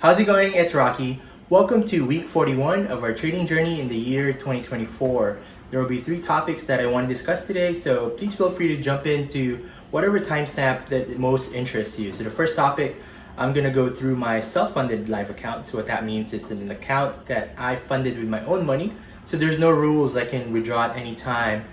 How's it going? It's Rocky. Welcome to week 41 of our trading journey in the year 2024. There will be 3 topics that I want to discuss today, so please feel free to jump into whatever timestamp that most interests you. So the first topic, I'm going to go through my self-funded live account. So what that means is an account that I funded with my own money. So there's no rules. I can withdraw at any time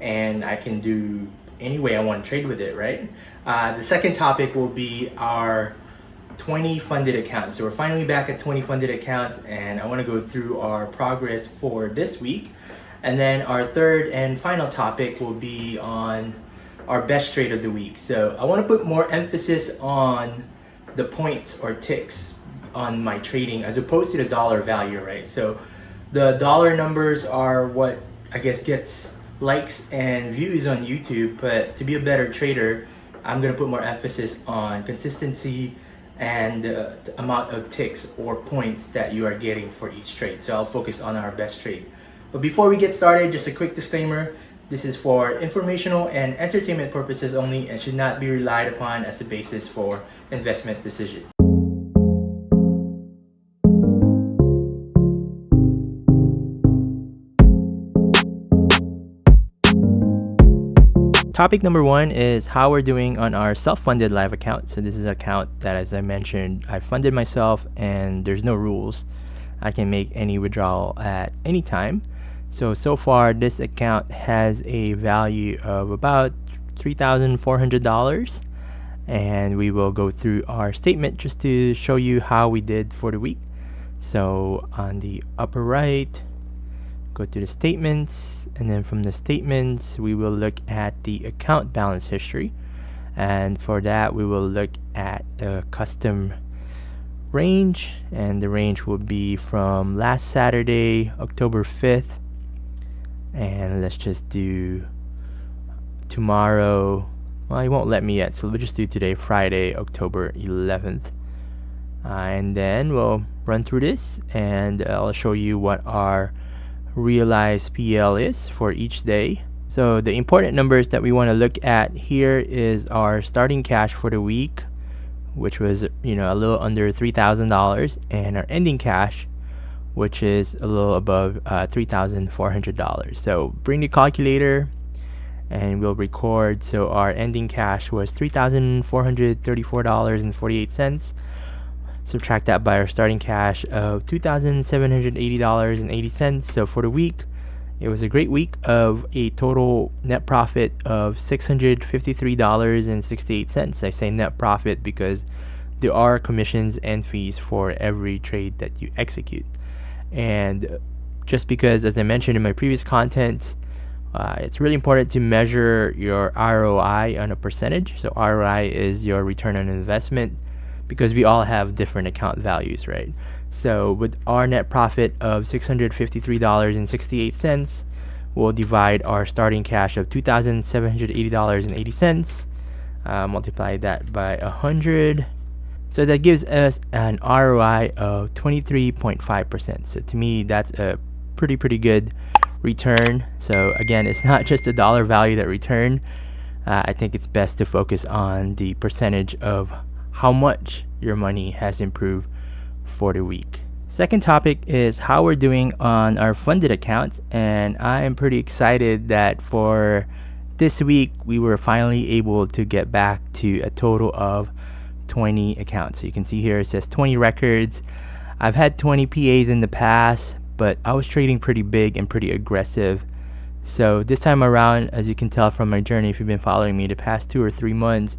and I can do any way I want to trade with it, right? The second topic will be our 20 funded accounts. So we're finally back at 20 funded accounts, and I want to go through our progress for this week. And then our third and final topic will be on our best trade of the week. So I want to put more emphasis on the points or ticks on my trading as opposed to the dollar value, right? So the dollar numbers are what I guess gets likes and views on YouTube, but to be a better trader, I'm going to put more emphasis on consistency and the amount of ticks or points that you are getting for each trade. So I'll focus on our best trade. But before we get started, just a quick disclaimer. This is for informational and entertainment purposes only and should not be relied upon as a basis for investment decisions. Topic number 1 is how we're doing on our self-funded live account. So this is an account that, as I mentioned, I funded myself and there's no rules. I can make any withdrawal at any time. So far this account has a value of about $3,400, and we will go through our statement just to show you how we did for the week. So on the upper right, go to the statements, and then from the statements we will look at the account balance history, and for that we will look at a custom range, and the range will be from last Saturday, October 5th, and let's just do tomorrow. Well, it won't let me yet, so we'll just do today, Friday, October 11th, and then we'll run through this and I'll show you what our realized PL is for each day. So the important numbers that we want to look at here is our starting cash for the week, which was a little under $3,000, and our ending cash, which is a little above $3,400. So bring the calculator and we'll record. So our ending cash was $3,434.48. Subtract that by our starting cash of $2,780.80. So for the week, it was a great week of a total net profit of $653.68. I say net profit because there are commissions and fees for every trade that you execute. And just because, as I mentioned in my previous content, it's really important to measure your ROI on a percentage. So ROI is your return on investment, because we all have different account values, right? So with our net profit of $653.68, we'll divide our starting cash of $2,780.80, multiply that by 100. So that gives us an ROI of 23.5%. So to me, that's a pretty good return. So again, it's not just the dollar value that return. I think it's best to focus on the percentage of how much your money has improved for the week. Second topic is how we're doing on our funded accounts, and I am pretty excited that for this week we were finally able to get back to a total of 20 accounts. So you can see here it says 20 records. I've had 20 PAs in the past, but I was trading pretty big and pretty aggressive. So this time around, as you can tell from my journey, if you've been following me the past 2 or 3 months,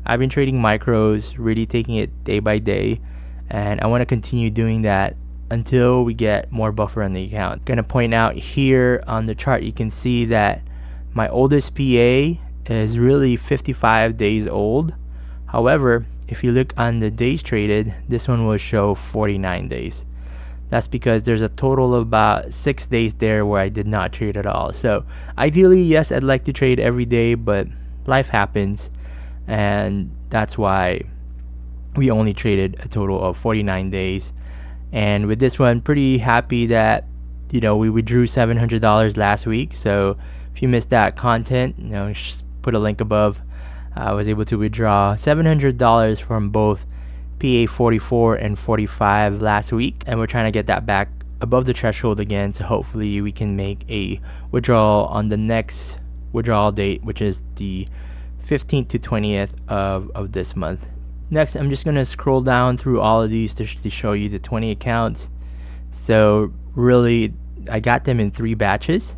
I've been trading micros, really taking it day by day, and I want to continue doing that until we get more buffer on the account. Gonna point out here on the chart, you can see that my oldest PA is really 55 days old. However, if you look on the days traded, this one will show 49 days. That's because there's a total of about 6 days there where I did not trade at all. So ideally, yes, I'd like to trade every day, but life happens, and that's why we only traded a total of 49 days. And with this one, pretty happy that we withdrew $700 last week. So if you missed that content, just put a link above. I was able to withdraw $700 from both PA 44 and 45 last week, and we're trying to get that back above the threshold again, so hopefully we can make a withdrawal on the next withdrawal date, which is the 15th to 20th of this month. Next, I'm just going to scroll down through all of these to show you the 20 accounts. So really, I got them in 3 batches.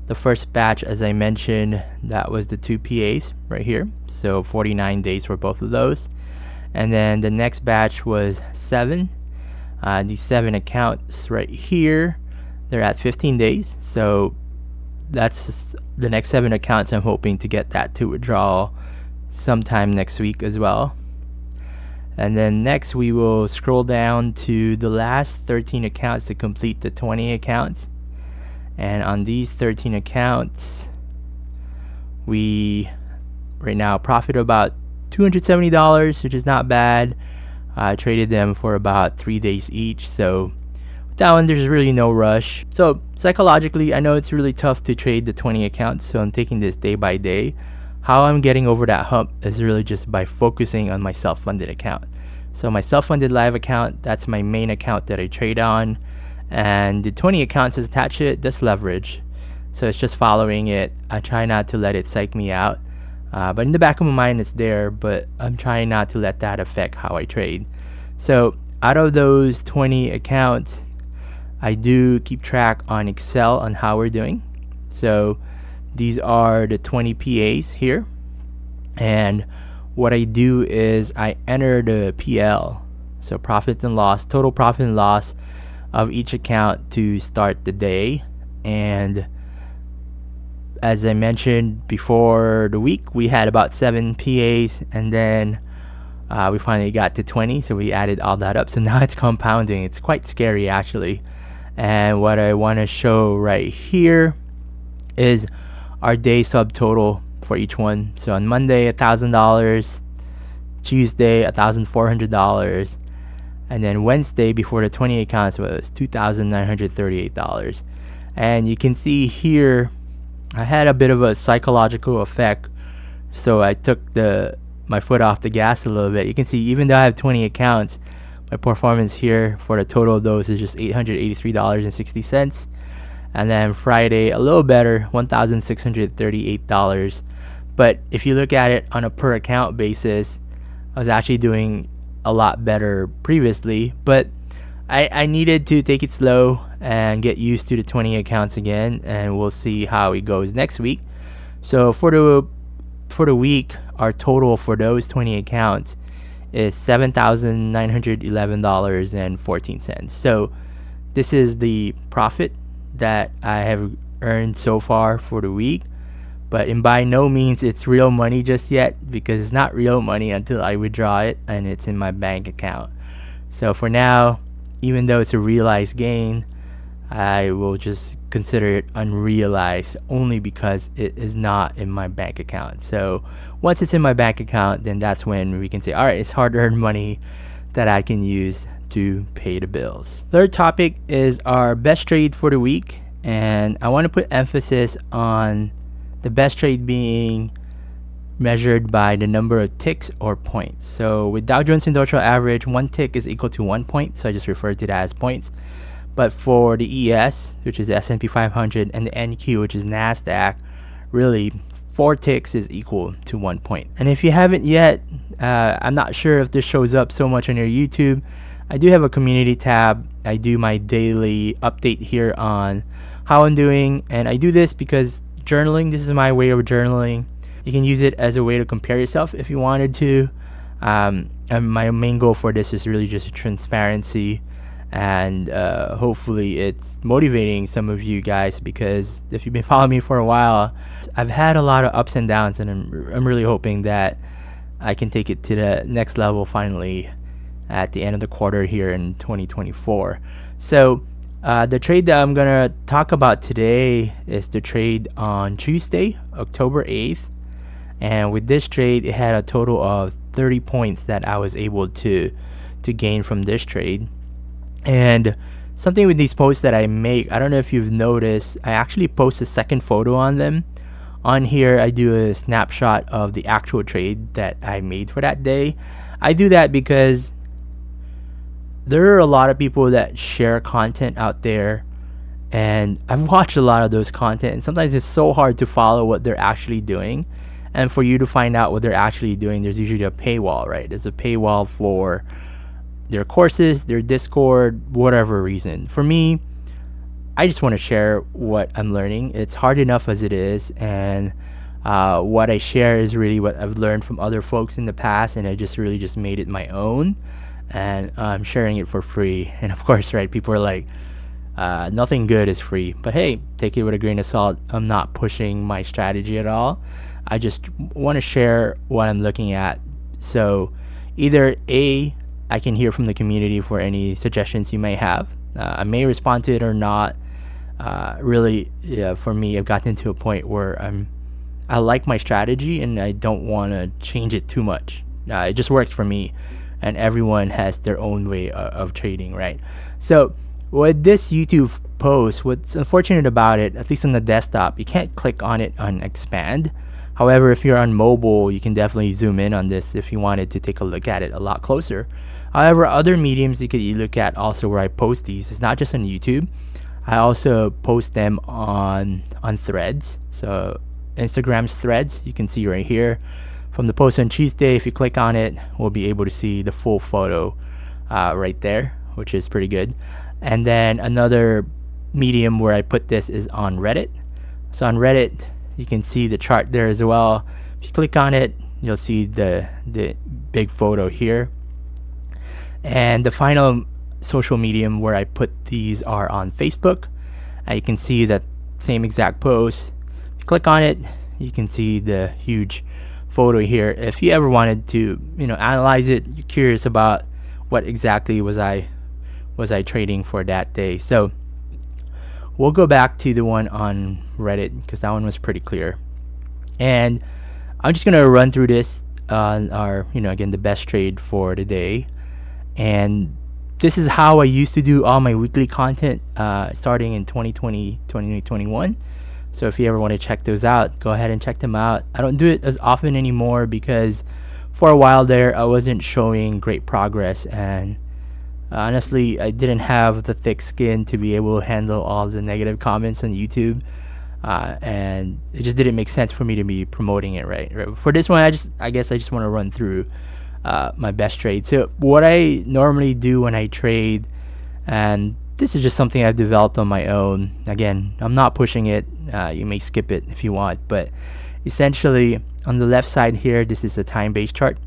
The first batch, as I mentioned, that was the 2 PAs right here. So 49 days for both of those. And then the next batch was 7. These 7 accounts right here, they're at 15 days. So that's the next 7 accounts. I'm hoping to get that to withdraw sometime next week as well. And then next we will scroll down to the last 13 accounts to complete the 20 accounts. And on these 13 accounts, we right now profit about $270, which is not bad. I traded them for about 3 days each, so with that one there's really no rush. So psychologically, I know it's really tough to trade the 20 accounts, so I'm taking this day by day. How I'm getting over that hump is really just by focusing on my self-funded account. So my self-funded live account, that's my main account that I trade on, and the 20 accounts is attached to it, that's leverage. So it's just following it. I try not to let it psych me out, but in the back of my mind it's there, but I'm trying not to let that affect how I trade. So out of those 20 accounts, I do keep track on Excel on how we're doing. So these are the 20 PAs here, and what I do is I enter the PL, so profit and loss, total profit and loss of each account to start the day. And as I mentioned before the week, we had about 7 PAs, and then we finally got to 20, so we added all that up. So now it's compounding. It's quite scary actually. And what I want to show right here is our day subtotal for each one. So on Monday, $1,000, Tuesday, $1,400, and then Wednesday before the 20 accounts was $2,938. And you can see here I had a bit of a psychological effect, so I took my foot off the gas a little bit. You can see even though I have 20 accounts, my performance here for the total of those is just $883.60. And then Friday, a little better, $1,638. But if you look at it on a per account basis, I was actually doing a lot better previously. But I needed to take it slow and get used to the 20 accounts again, and we'll see how it goes next week. So for the week, our total for those 20 accounts is $7,911.14. So this is the profit that I have earned so far for the week, but by no means it's real money just yet, because it's not real money until I withdraw it and it's in my bank account. So for now, even though it's a realized gain, I will just consider it unrealized only because it is not in my bank account. So once it's in my bank account, then that's when we can say, all right, it's hard-earned money that I can use to pay the bills. Third topic is our best trade for the week, and I want to put emphasis on the best trade being measured by the number of ticks or points. So with Dow Jones Industrial Average, 1 tick is equal to 1 point, so I just refer to that as points. But for the ES, which is the S&P 500, and the NQ, which is NASDAQ, really 4 ticks is equal to 1 point. And if you haven't yet, I'm not sure if this shows up so much on your YouTube, I do have a community tab. I do my daily update here on how I'm doing, and I do this because journaling, this is my way of journaling. You can use it as a way to compare yourself if you wanted to. And my main goal for this is really just transparency, and hopefully it's motivating some of you guys, because if you've been following me for a while, I've had a lot of ups and downs, and I'm really hoping that I can take it to the next level finally at the end of the quarter here in 2024. So the trade that I'm gonna talk about today is the trade on Tuesday, October 8th. And with this trade, it had a total of 30 points that I was able to gain from this trade. And something with these posts that I make, I don't know if you've noticed, I actually post a second photo on them. On here, I do a snapshot of the actual trade that I made for that day. I do that because there are a lot of people that share content out there, and I've watched a lot of those content, and sometimes it's so hard to follow what they're actually doing. And for you to find out what they're actually doing, there's usually a paywall, right? There's a paywall for their courses, their Discord, whatever reason. For me, I just want to share what I'm learning. It's hard enough as it is, and what I share is really what I've learned from other folks in the past, and I just really just made it my own, and I'm sharing it for free. And of course, right, people are like, nothing good is free, but hey, take it with a grain of salt. I'm not pushing my strategy at all. I just want to share what I'm looking at. So either A, I can hear from the community for any suggestions you may have. I may respond to it or not. Really, yeah, for me, I've gotten to a point where I like my strategy and I don't want to change it too much. It just works for me, and everyone has their own way of trading, right? So with this YouTube post, what's unfortunate about it, at least on the desktop, you can't click on it on expand. However, if you're on mobile, you can definitely zoom in on this if you wanted to take a look at it a lot closer. However, other mediums you could look at also where I post these. It's not just on YouTube. I also post them on Threads. So Instagram's Threads, you can see right here. From the post on Tuesday, if you click on it, we'll be able to see the full photo right there, which is pretty good. And then another medium where I put this is on Reddit. So on Reddit, you can see the chart there as well. If you click on it, you'll see the big photo here. And the final social medium where I put these are on Facebook. You can see that same exact post. If you click on it, you can see the huge photo here. If you ever wanted to, analyze it, you're curious about what exactly was I trading for that day. So we'll go back to the one on Reddit because that one was pretty clear. And I'm just gonna run through this on our, again, the best trade for the day. And this is how I used to do all my weekly content starting in 2020, 2021. So if you ever want to check those out, go ahead and check them out. I don't do it as often anymore because for a while there, I wasn't showing great progress. And honestly, I didn't have the thick skin to be able to handle all the negative comments on YouTube. And it just didn't make sense for me to be promoting it, right? For this one, I guess I just want to run through my best trade. So what I normally do when I trade, and this is just something I've developed on my own. Again, I'm not pushing it. You may skip it if you want, but essentially on the left side here, this is a time-based chart,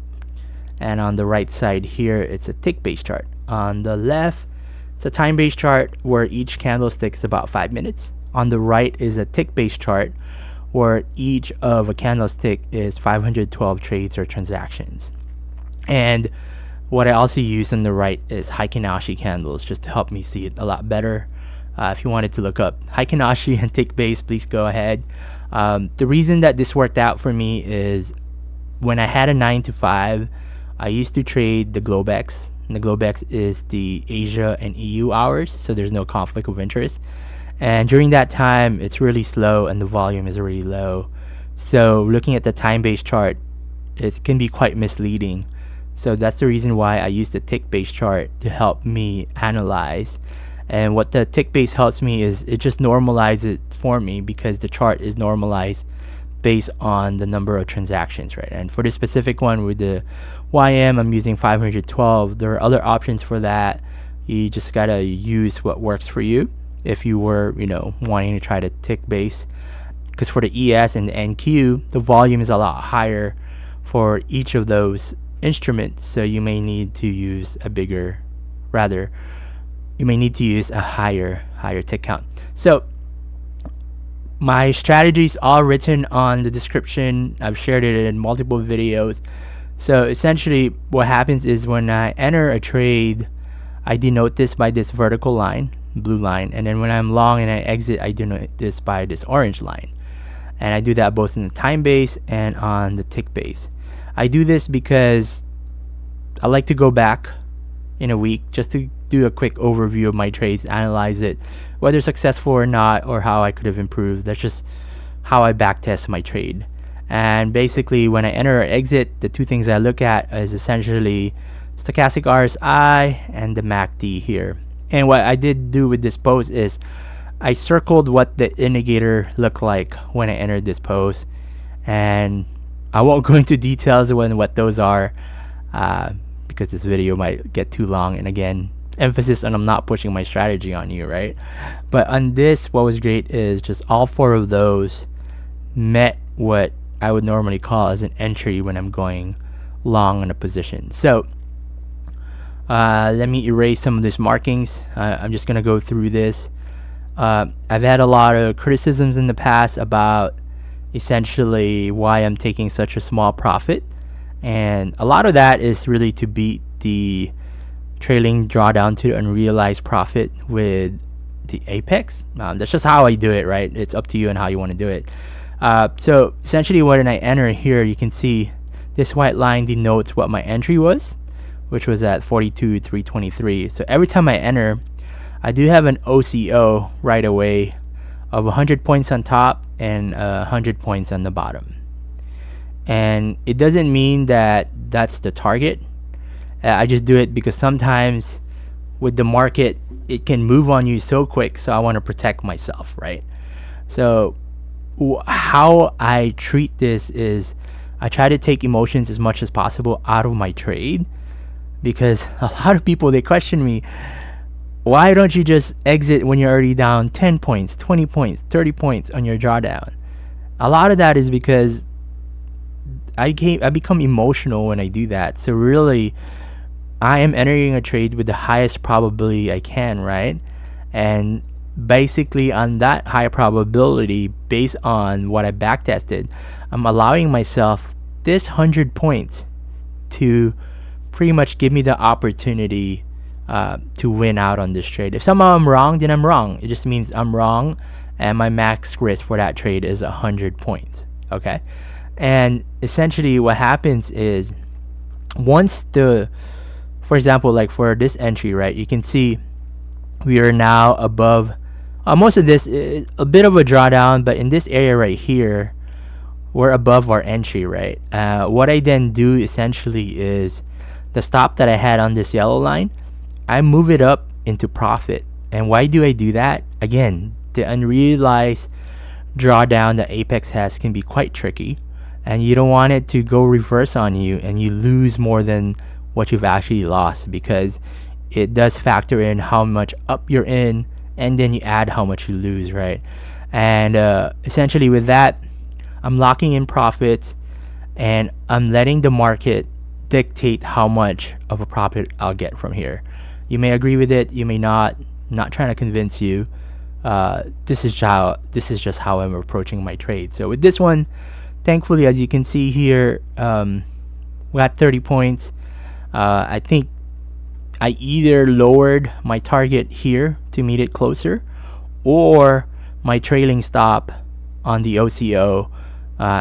and on the right side here, it's a tick-based chart. On the left, it's a time-based chart where each candlestick is about 5 minutes. On the right is a tick-based chart where each of a candlestick is 512 trades or transactions. And what I also use on the right is Heikin-Ashi candles just to help me see it a lot better. If you wanted to look up Heikin-Ashi and tick base, please go ahead. The reason that this worked out for me is when I had a 9 to 5, I used to trade the Globex. And the Globex is the Asia and EU hours, so there's no conflict of interest. And during that time, it's really slow and the volume is really low. So looking at the time-based chart, it can be quite misleading. So that's the reason why I use the tick-based chart to help me analyze. And what the tick base helps me is it just normalizes it for me because the chart is normalized based on the number of transactions, right? And for this specific one with the YM, I'm using 512. There are other options for that. You just gotta use what works for you. If you were, wanting to try to tick base, because for the ES and the NQ, the volume is a lot higher for each of those instruments. So you may need to use you may need to use a higher tick count. So my strategy is all written on the description. I've shared it in multiple videos. So essentially what happens is when I enter a trade, I denote this by this vertical line, blue line, and then when I'm long and I exit, I denote this by this orange line. And I do that both in the time base and on the tick base. I do this because I like to go back in a week just to do a quick overview of my trades, analyze it, whether successful or not, or how I could have improved. That's just how I backtest my trade. And basically when I enter or exit, the two things I look at is essentially stochastic RSI, and the MACD here. And what I did do with this post is I circled what the indicator looked like when I entered this post, and I won't go into details on what those are because this video might get too long. And again, emphasis on I'm not pushing my strategy on you, right? But on this, what was great is just all four of those met what I would normally call as an entry when I'm going long in a position. So let me erase some of these markings. I'm just gonna go through this. I've had a lot of criticisms in the past about essentially why I'm taking such a small profit, and a lot of that is really to beat the trailing drawdown to unrealized profit with the apex. That's just how I do it, right? It's up to you and how you want to do it. So essentially when I enter here, you can see this white line denotes what my entry was, which was at 42,323. So every time I enter, I do have an OCO right away of 100 points on top and 100 points on the bottom. And it doesn't mean that that's the target. I just do it because sometimes with the market, it can move on you so quick. So I want to protect myself, right? So how I treat this is I try to take emotions as much as possible out of my trade, because a lot of people, they question me, why don't you just exit when you're already down 10 points, 20 points, 30 points on your drawdown? A lot of that is because I become emotional when I do that. So really, I am entering a trade with the highest probability I can, right? And basically on that high probability, based on what I backtested, I'm allowing myself this 100 points to pretty much give me the opportunity to win out on this trade. If somehow I'm wrong, then I'm wrong. It just means I'm wrong, and my max risk for that trade is 100 points. Okay, and essentially what happens is once for example, like for this entry, right, you can see we are now above. Most of this is a bit of a drawdown, but in this area right here, we're above our entry, right? What I then do essentially is the stop that I had on this yellow line, I move it up into profit. And why do I do that? Again, the unrealized drawdown that Apex has can be quite tricky, and you don't want it to go reverse on you and you lose more than what you've actually lost, because it does factor in how much up you're in, and then you add how much you lose, right? And essentially with that, I'm locking in profits, and I'm letting the market dictate how much of a profit I'll get from here. You may agree with it, you may not. I'm not trying to convince you. This is just how I'm approaching my trade. So with this one, thankfully, as you can see here, we got 30 points. I think I either lowered my target here to meet it closer, or my trailing stop on the OCO,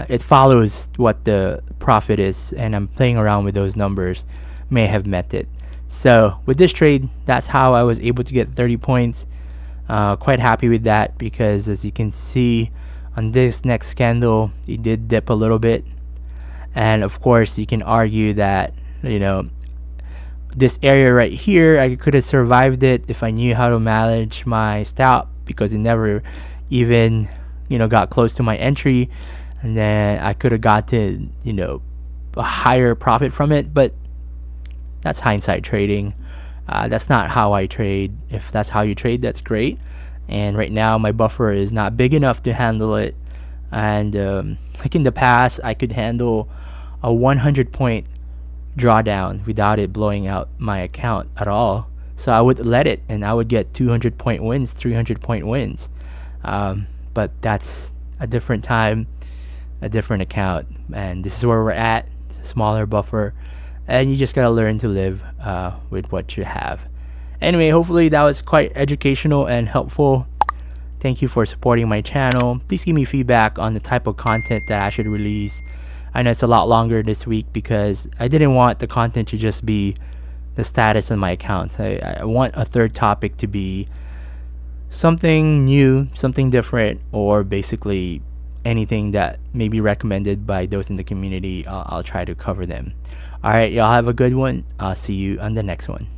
it follows what the profit is, and I'm playing around with those numbers, may have met it. So with this trade, that's how I was able to get 30 points. Quite happy with that, because as you can see on this next candle, it did dip a little bit. And of course, you can argue that, you know, this area right here, I could have survived it if I knew how to manage my stop, because it never even, you know, got close to my entry, and then I could have gotten, you know, a higher profit from it. But that's hindsight trading. That's not how I trade. If that's how you trade, that's great. And right now my buffer is not big enough to handle it. And like in the past, I could handle a 100 point drawdown without it blowing out my account at all. So I would let it, and I would get 200 point wins, 300 point wins. But that's a different time, a different account, and this is where we're at. Smaller buffer, and you just gotta learn to live with what you have. Anyway, hopefully that was quite educational and helpful. Thank you for supporting my channel. Please give me feedback on the type of content that I should release. I know it's a lot longer this week because I didn't want the content to just be the status on my account. I want a third topic to be something new, something different, or basically anything that may be recommended by those in the community. I'll try to cover them. All right, y'all have a good one. I'll see you on the next one.